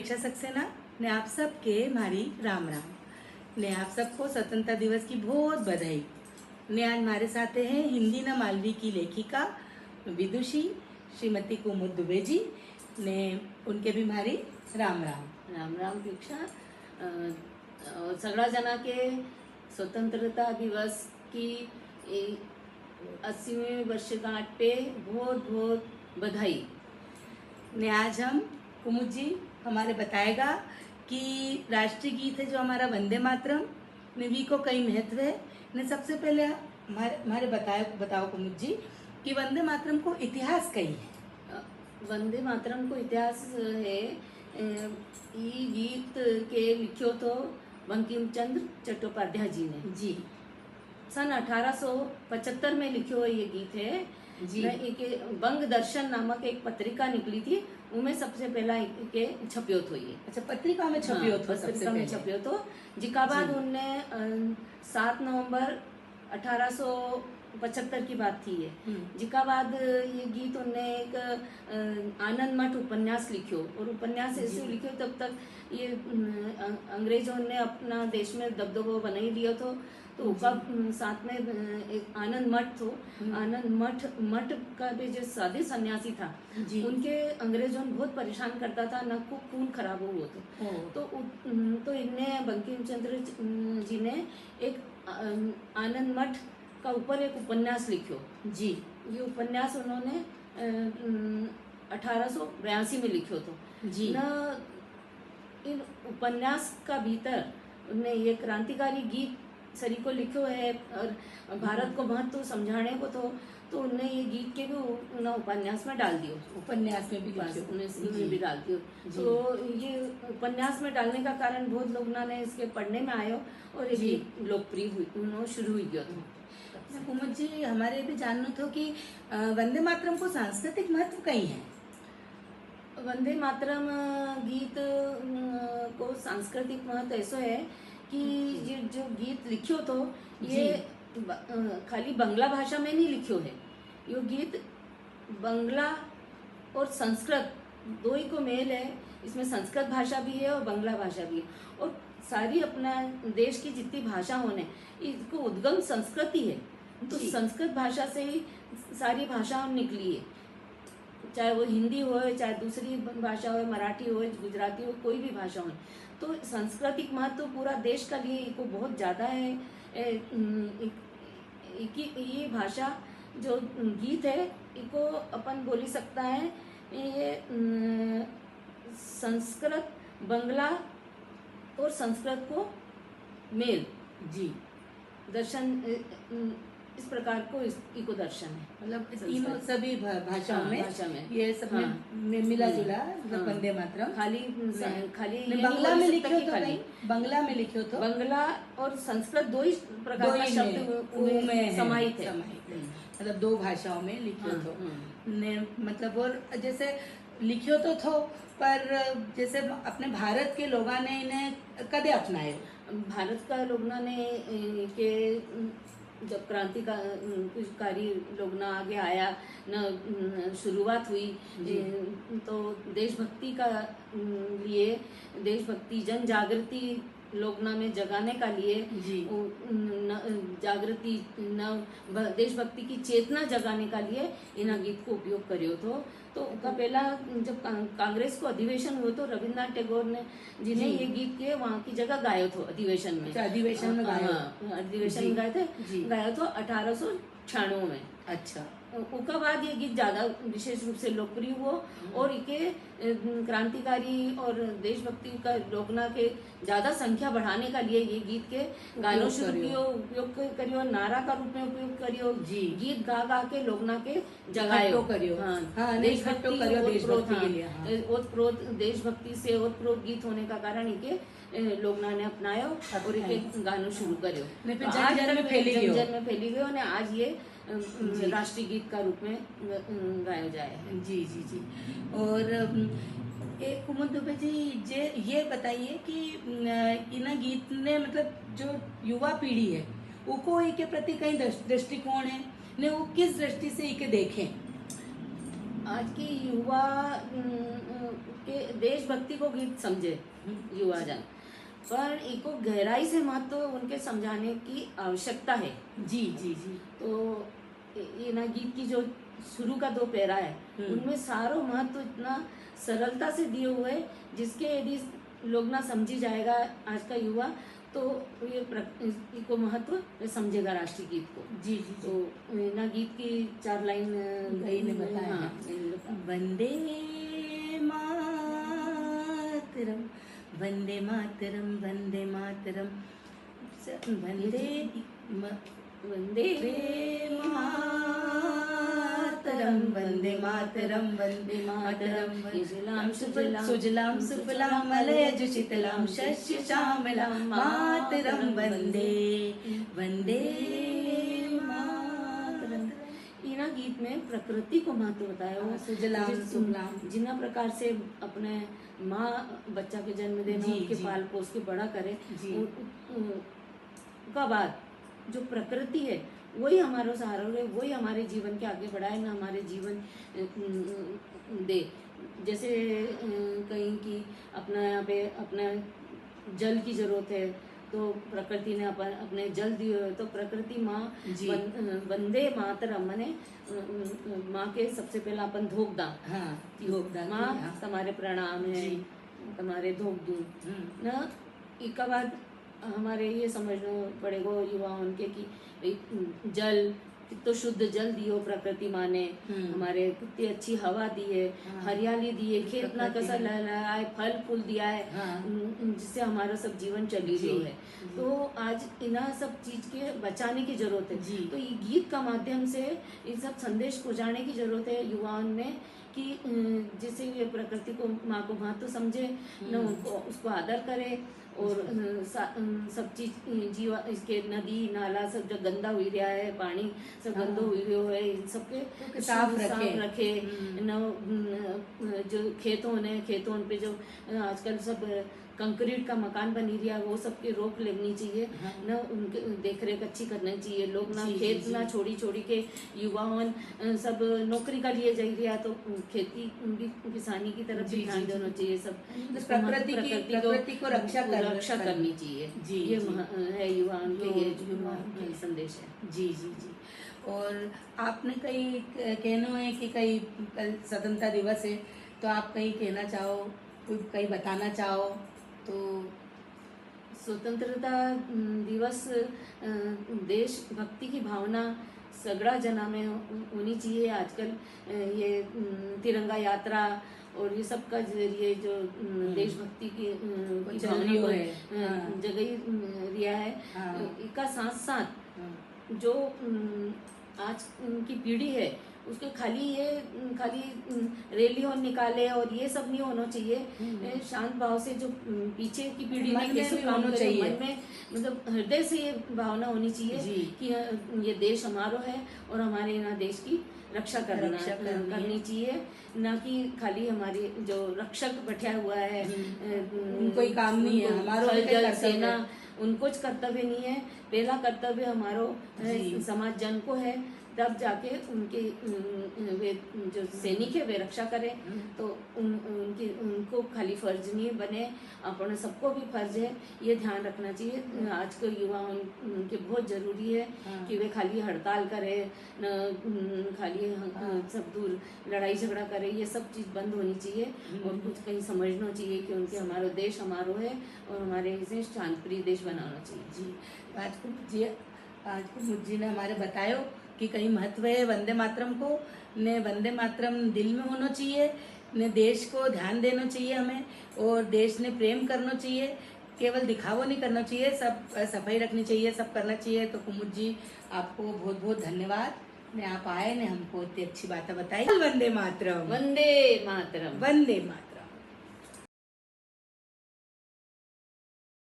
शिक्षा सक्सेना ने आप सबके मारी राम राम ने आप सबको स्वतंत्रता दिवस की बहुत बधाई ने आज हमारे साथ हैं हिंदी न मालवी की लेखिका विदुषी श्रीमती कुमुद दुबे जी ने उनके भी मारी राम राम राम राम दीक्षा सगळा जना के स्वतंत्रता दिवस की 80वीं वर्षगांठ पे बहुत बहुत बधाई ने आज हम कुमुद जी हमारे बताएगा कि राष्ट्रीय गीत है जो हमारा वंदे मातरम ने भी को कई महत्व है ने सबसे पहले हमारे बताओ कुमुद जी कि वंदे मातरम को इतिहास कई है। वंदे मातरम को इतिहास है ये गीत के लिखियो तो बंकिम चंद्र चट्टोपाध्याय जी ने जी सन 1875 में लिखियो ये गीत है जी। एक बंग दर्शन नामक एक पत्रिका निकली थी उनमें सबसे पहला के छपियो तो ये। अच्छा पत्रिका में छपियो तो पत्रिका में छपियो तो जिका बाद उनने 7 नवंबर 1875 की बात थी ये। जिका बाद ये गीत उनने एक आनंद मठ उपन्यास लिखियो और उपन्यास ऐसे लिखियो तब तक ये अंग्रेजों ने अपना देश में दबदबो बनाई लियो तो उसका साथ में एक आनंद मठ तो आनंद मठ का भी जो साधु सन्यासी था उनके अंग्रेजों ने बहुत परेशान करता था ना को खून खराब हुआ तो इनने बंकिम चंद्र जी ने एक आनंद मठ का ऊपर एक उपन्यास लिखियो जी। ये उपन्यास उन्होंने 1882 में लिखियो तो जी न इन उपन्यास का भीतर उन्हें ये क्रांतिकारी गीत सरी को लिखो है और भारत को महत्व समझाने को तो उन्हें ये गीत के भी उपन्यास में डाल दियो। उपन्यास में भी उन्हें भी डाल दियो तो ये उपन्यास में डालने का कारण बहुत लोग ने इसके पढ़ने में आयो और ये गीत लोकप्रिय हुई उन्होंने शुरू हुई गयो तो। कुमुद जी हमारे भी जानना था कि वंदे मातरम को सांस्कृतिक महत्व कई है। वंदे मातरम गीत को सांस्कृतिक महत्व ऐसा है कि ये जो गीत लिखियो तो ये खाली बंगला भाषा में नहीं लिखियो है। ये गीत बंगला और संस्कृत दो ही को मेल है। इसमें संस्कृत भाषा भी है और बंगला भाषा भी है और सारी अपना देश की जितनी भाषा होने इसको उद्गम संस्कृत ही है तो संस्कृत भाषा से ही सारी भाषा निकली है। चाहे वो हिंदी हो चाहे दूसरी भाषा हो मराठी हो गुजराती हो कोई भी भाषा हो तो सांस्कृतिक महत्व पूरा देश का लिए इको बहुत ज़्यादा है। ये भाषा जो गीत है इको अपन बोली सकता है ये संस्कृत बंगला और संस्कृत को मेल जी दर्शन इस प्रकार को इको दर्शन है मतलब तीनों सभी भाषाओं में ये सब में मिला जुला वंदे मातरम खाली बंगला में लिखियो तो नहीं बंगला में लिखियो तो बंगला और संस्कृत दो ही प्रकार का शब्द में समाहित है मतलब दो भाषाओं में लिखियो तो ने मतलब और जैसे लिखियो तो थो पर जैसे अपने भारत के लोगों ने इन्हें कदे अपनाए भारत का लोगों ने के जब क्रांतिकारी लोग ना आगे आया न शुरुआत हुई तो देशभक्ति का लिए देशभक्ति जन जागृति लोगना में जगाने का लिए जागृति न देशभक्ति की चेतना जगाने का लिए इन गीत को उपयोग करियो तो उसका पहला जब कांग्रेस को अधिवेशन हुआ तो रविन्द्रनाथ टैगोर ने जिन्हें ये गीत के वहाँ की जगह गायो तो अधिवेशन में अधिवेशन में गाए थे गाया तो 1896 में। अच्छा उसका बाद ये गीत ज्यादा विशेष रूप से लोकप्रिय हुआ और इके क्रांतिकारी और देशभक्ति का लोकना के ज्यादा संख्या बढ़ाने का लिए ये गीत के गानों से उपयोग करियो नारा का रूप में उपयोग करियो गीत गा गा के लोकना के जगायो करियो देशभक्ति देशभक्ति से ओतप्रोत गीत होने का कारण इके लोकना ने अपनायो और इके गानों शुरू करियो जन में फैली गयो और आज ये राष्ट्रीय गीत का रूप में गाया जाए है। जी जी जी और कुमुद दुबे जी ये बताइए कि इन गीत ने मतलब जो युवा पीढ़ी है उनको इके प्रति कई दृष्टिकोण है ने वो किस दृष्टि से इके देखें। आज की युवा के देशभक्ति को गीत समझे युवा जन, पर इनको गहराई से महत्व उनके समझाने की आवश्यकता है। जी जी जी। तो ये ना गीत की जो शुरू का 2 पैरा है उनमें सारो महत्व इतना सरलता से दिए हुए है, जिसके यदि लोग ना समझी जाएगा आज का युवा, तो ये इसको महत्व समझेगा राष्ट्रीय गीत को। जी जी। तो ना गीत की 4 लाइन गई ने बताया। हाँ, वंदे मातरम वंदे मातरम वंदे मातरम वंदे वंदे मातरम वंदे मातरम वंदे मातरम सुजलाम सुफलाम मलयज शीतलाम शस्य श्यामलाम मातरम वंदे वंदे मातरम। इना गीत में प्रकृति को महत्व बताया हो। सुजलाम सुफलाम। जिना प्रकार से अपने माँ बच्चा के जन्म देना, उनके पाल पोस के बड़ा करे, का बाद जो प्रकृति है वही हमारा सहारा है, वही हमारे जीवन के आगे बढ़ाए ना, हमारे जीवन दे। जैसे कहीं की अपना यहाँ पे अपना जल की जरूरत है, तो प्रकृति ने अपने जल दिए हुए, तो प्रकृति माँ वंदे मातरम मने माँ के सबसे पहला अपन धोक दा। हाँ, माँ तुम्हारे प्रणाम है, तुम्हारे धोक दू ना। इसका बाद हमारे ये समझना पड़ेगा युवाओं के कि जल कितना शुद्ध जल दियो प्रकृति माँ ने, हमारे कितनी अच्छी हवा दी है, हरियाली दी है, खेत ना कैसा लहराए, फल फूल दिया है, जिससे हमारा सब जीवन चली रही है। तो आज इना सब चीज के बचाने की जरूरत है। तो ये गीत का माध्यम से इन सब संदेश पहुंचाने की जरूरत है युवाओं में कि जिससे ये प्रकृति को माँ को महत्व समझे न, उनको उसको आदर करे, और सब चीज जीवा इसके नदी नाला सब जो गंदा हुई रहा है, पानी सब गंदा हुई रहा है, इन सबके साफ रखे न। जो खेतों पे जो आजकल सब कंक्रीट का मकान बनी रहा है, वो सबके रोक लगनी चाहिए न, उनके देख रेख अच्छी करनी चाहिए। लोग ना खेत ना छोड़ी के युवाओं सब नौकरी का लिए जा रहा, तो खेती किसानी की तरफ भी ध्यान देना चाहिए। सब प्रकृति को रक्षा करनी चाहिए। ये है युवाओं के ये संदेश है। जी जी जी। और आपने कहीं कहना है कि कहीं कल स्वतंत्रता दिवस है, तो आप कहीं कहना चाहो, कहीं बताना चाहो तो? स्वतंत्रता दिवस देशभक्ति की भावना सगड़ा जना में होनी चाहिए। आजकल ये तिरंगा यात्रा और ये सब का जरिए जो देशभक्ति की भावना को जगह रिया है, इसका साथ साथ जो आज की पीढ़ी है उसके खाली रैली और निकाले और ये सब नहीं होना चाहिए। शांत भाव से जो पीछे की पीढ़ी में कैसे काम चाहिए, मन में मतलब हृदय से ये भावना होनी चाहिए कि ये देश हमारा है और हमारे यहाँ देश की रक्षा करनी चाहिए, ना कि खाली हमारी जो रक्षक बैठा हुआ है कोई काम नहीं है हमारा, सेना उनको कर्तव्य नहीं है। पहला कर्तव्य हमारो समाज जन को है, तब जाके उनके वे जो सैनिक है वे रक्षा करें। तो उनको खाली फर्ज नहीं बने, अपने सबको भी फर्ज है, ये ध्यान रखना चाहिए। आज के युवा उनके बहुत जरूरी है कि वे खाली हड़ताल करे न, खाली सब दूर लड़ाई झगड़ा करे, ये सब चीज़ बंद होनी चाहिए और कुछ कहीं समझना चाहिए कि उनके हमारा देश हमारो है और हमारे इसे शांतिप्रिय देश बनाना चाहिए। आज को मुझे ने हमारे बतायो कि कहीं महत्व है वंदे मातरम को, ने वंदे मातरम दिल में होना चाहिए, ने देश को ध्यान देना चाहिए हमें, और देश ने प्रेम करना चाहिए, केवल दिखावा नहीं करना चाहिए, सब सफाई रखनी चाहिए, सब करना चाहिए। तो कुमुद जी आपको बहुत बहुत धन्यवाद, ने आप आए ने हमको इतनी अच्छी बातें बताई। वंदे मातरम, वंदे मातरम, वंदे मातरम।